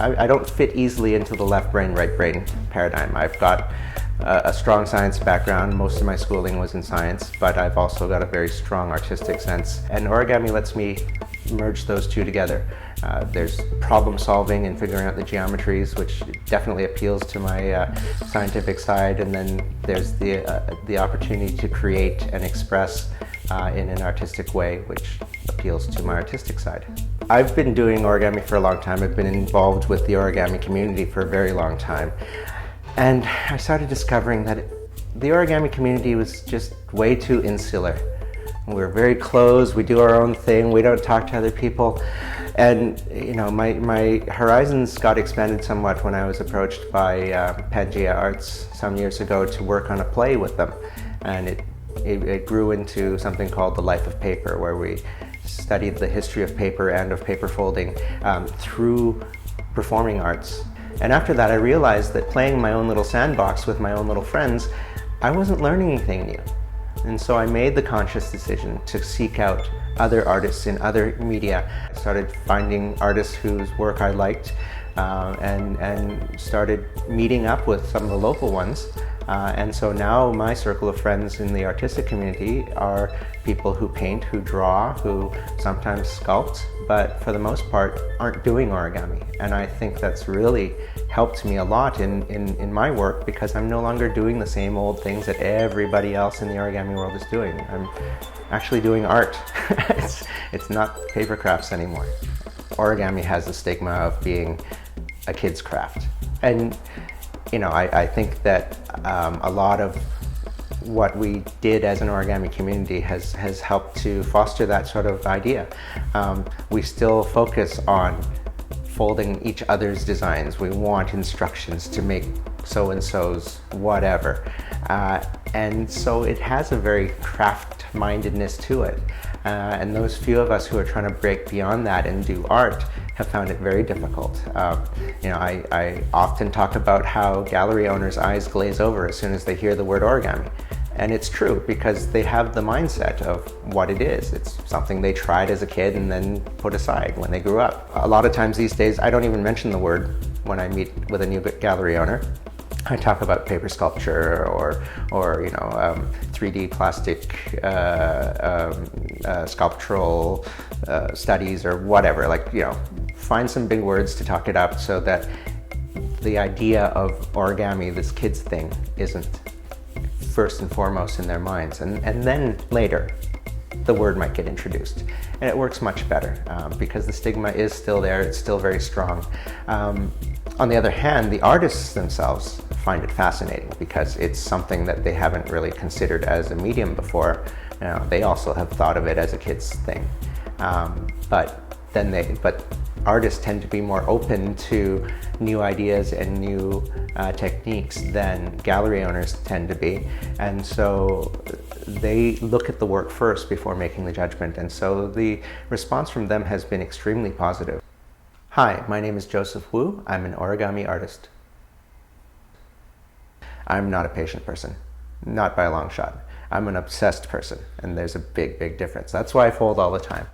I don't fit easily into the left brain, right brain paradigm. I've got a strong science background. Most of my schooling was in science, but I've also got a very strong artistic sense. And origami lets me merge those two together. There's problem solving and figuring out the geometries, which definitely appeals to my scientific side. And then there's the opportunity to create and express in an artistic way, which appeals to my artistic side. I've been doing origami for a long time. I've been involved with the origami community for a very long time. And I started discovering that the origami community was just way too insular. We're very closed, we do our own thing, we don't talk to other people. And you know, my horizons got expanded somewhat when I was approached by Pangea Arts some years ago to work on a play with them. And it grew into something called The Life of Paper, where we studied the history of paper and of paper folding through performing arts. And after that, I realized that playing my own little sandbox with my own little friends, I wasn't learning anything new. And so I made the conscious decision to seek out other artists in other media. I started finding artists whose work I liked and started meeting up with some of the local ones. And so now my circle of friends in the artistic community are people who paint, who draw, who sometimes sculpt, but for the most part aren't doing origami. And I think that's really helped me a lot in my work, because I'm no longer doing the same old things that everybody else in the origami world is doing. I'm actually doing art. It's not paper crafts anymore. Origami has the stigma of being a kid's craft. And you know, I think that a lot of what we did as an origami community has helped to foster that sort of idea. We still focus on folding each other's designs. We want instructions to make so-and-so's whatever. And so it has a very craft-mindedness to it. And those few of us who are trying to break beyond that and do art have found it very difficult. You know, I often talk about how gallery owners' eyes glaze over as soon as they hear the word origami. And it's true, because they have the mindset of what it is. It's something they tried as a kid and then put aside when they grew up. A lot of times these days, I don't even mention the word when I meet with a new gallery owner. I talk about paper sculpture or you know, 3D plastic sculptural studies or whatever. Like, you know, find some big words to talk it up so that the idea of origami, this kid's thing, isn't first and foremost in their minds. And then later, the word might get introduced. And it works much better because the stigma is still there, it's still very strong. On the other hand, the artists themselves find it fascinating because it's something that they haven't really considered as a medium before. You know, they also have thought of it as a kid's thing. But artists tend to be more open to new ideas and new techniques than gallery owners tend to be. And so they look at the work first before making the judgment. And so the response from them has been extremely positive. Hi, my name is Joseph Wu. I'm an origami artist. I'm not a patient person, not by a long shot. I'm an obsessed person, and there's a big, big difference. That's why I fold all the time.